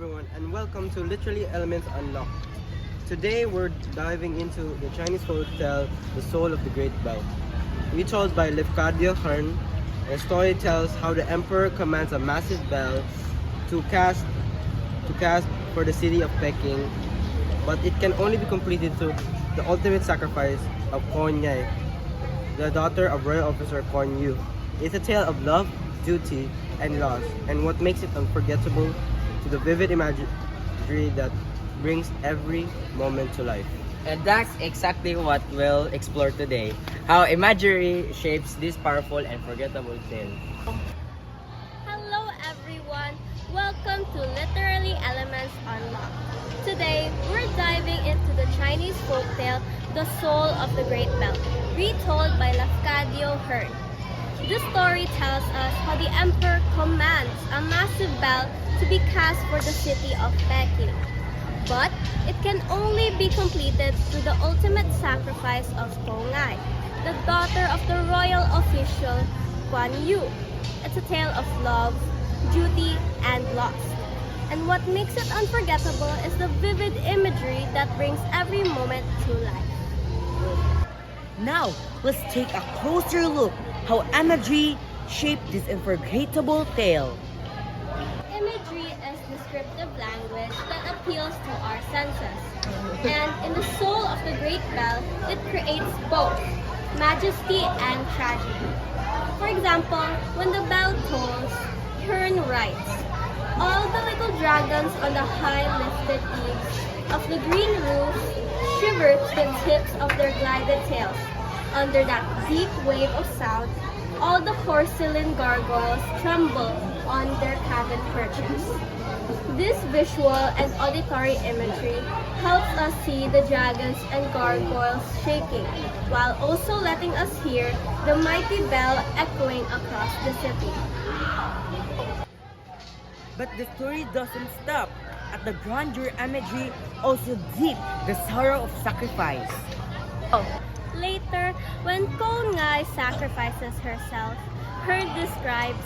everyone, and welcome to Literally Elements Unlocked. Today we're diving into the Chinese folktale The Soul of the Great Bell. Retold by Lefcadio Hearn, the story tells how the emperor commands a massive bell to cast for the city of Peking, but it can only be completed through the ultimate sacrifice of Kuan Yai, the daughter of royal officer Kuan Yu. It's a tale of love, duty, and loss, and what makes it unforgettable to the vivid imagery that brings every moment to life. And that's exactly what we'll explore today. How imagery shapes this powerful and forgettable tale. Hello everyone! Welcome to Literally Elements Unlocked. Today, we're diving into the Chinese folktale The Soul of the Great Bell, retold by Lafcadio Hearn. This story tells us how the emperor commands a massive bell to be cast for the city of Peking. But it can only be completed through the ultimate sacrifice of Kongai, the daughter of the royal official Kuan Yu. It's a tale of love, duty, and loss. And what makes it unforgettable is the vivid imagery that brings every moment to life. Now, let's take a closer look how imagery shaped this unforgettable tale. Imagery is descriptive language that appeals to our senses. And in the soul of the great bell, it creates both majesty and tragedy. For example, when the bell tolls, Hearn writes, all the little dragons on the high lifted eaves of the green roof shiver to the tips of their glided tails. Under that deep wave of sound, all the porcelain gargoyles tremble on their cabin perches. This visual and auditory imagery helps us see the dragons and gargoyles shaking, while also letting us hear the mighty bell echoing across the city. But the story doesn't stop. At the grandeur imagery also deep the sorrow of sacrifice. Later, when Kongai sacrifices herself, Hearn describes,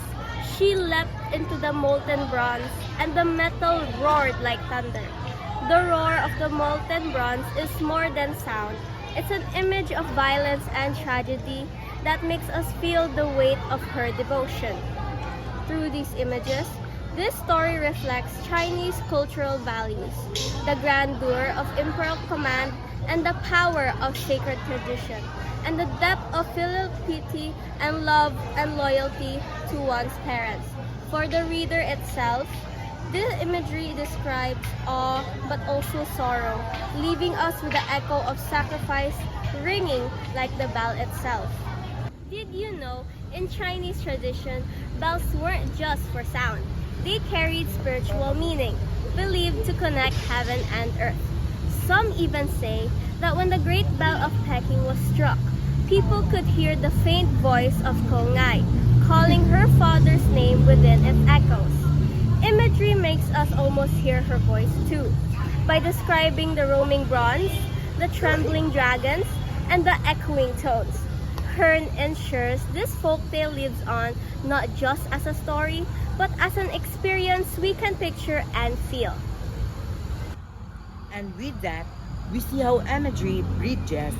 she leapt into the molten bronze and the metal roared like thunder. The roar of the molten bronze is more than sound. It's an image of violence and tragedy that makes us feel the weight of her devotion. Through these images, this story reflects Chinese cultural values, the grandeur of imperial command and the power of sacred tradition, and the depth of filial piety and love and loyalty to one's parents. For the reader itself, this imagery describes awe but also sorrow, leaving us with the echo of sacrifice ringing like the bell itself. Did you know, in Chinese tradition, bells weren't just for sound. They carried spiritual meaning, believed to connect heaven and earth. Some even say that when the great bell of Peking was struck, people could hear the faint voice of Kongai, calling her father's name within its echoes. Imagery makes us almost hear her voice too, by describing the roaming bronze, the trembling dragons, and the echoing tones. Hearn ensures this folktale lives on not just as a story, but as an experience we can picture and feel. And with that, we see how imagery bridges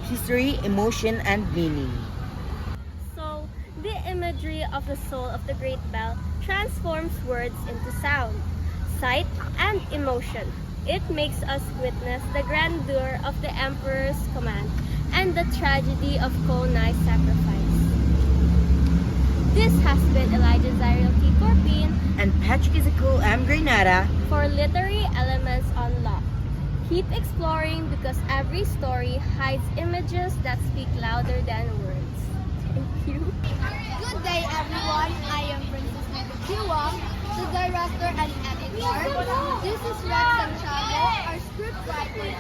history, emotion, and meaning. So, the imagery of the soul of the great bell transforms words into sound, sight, and emotion. It makes us witness the grandeur of the emperor's command and the tragedy of Konai's sacrifice. This has been Elijah Zariel T. Corpin And Patrick Ezekiel M. Granada. for Literary Elements Unlocked. Keep exploring because every story hides images that speak louder than words. Thank you. Good day, everyone. I am Princess Megha Wong, the director and editor. This is Rex Santiago, our scriptwriter.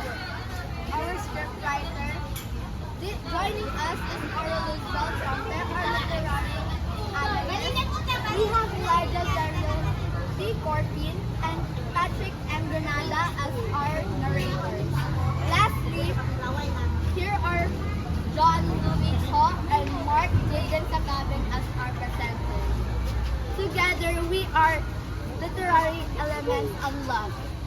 Joining us is Aurelus Beltrampe, our literary analyst. We have Elijah Zariel T. Corpin and Patrick M. Granada as our narrators. Lastly, here are John Louis Ho and Mark Jaden Sakabin as our presenters. Together, we are Literary Elements elements unloved.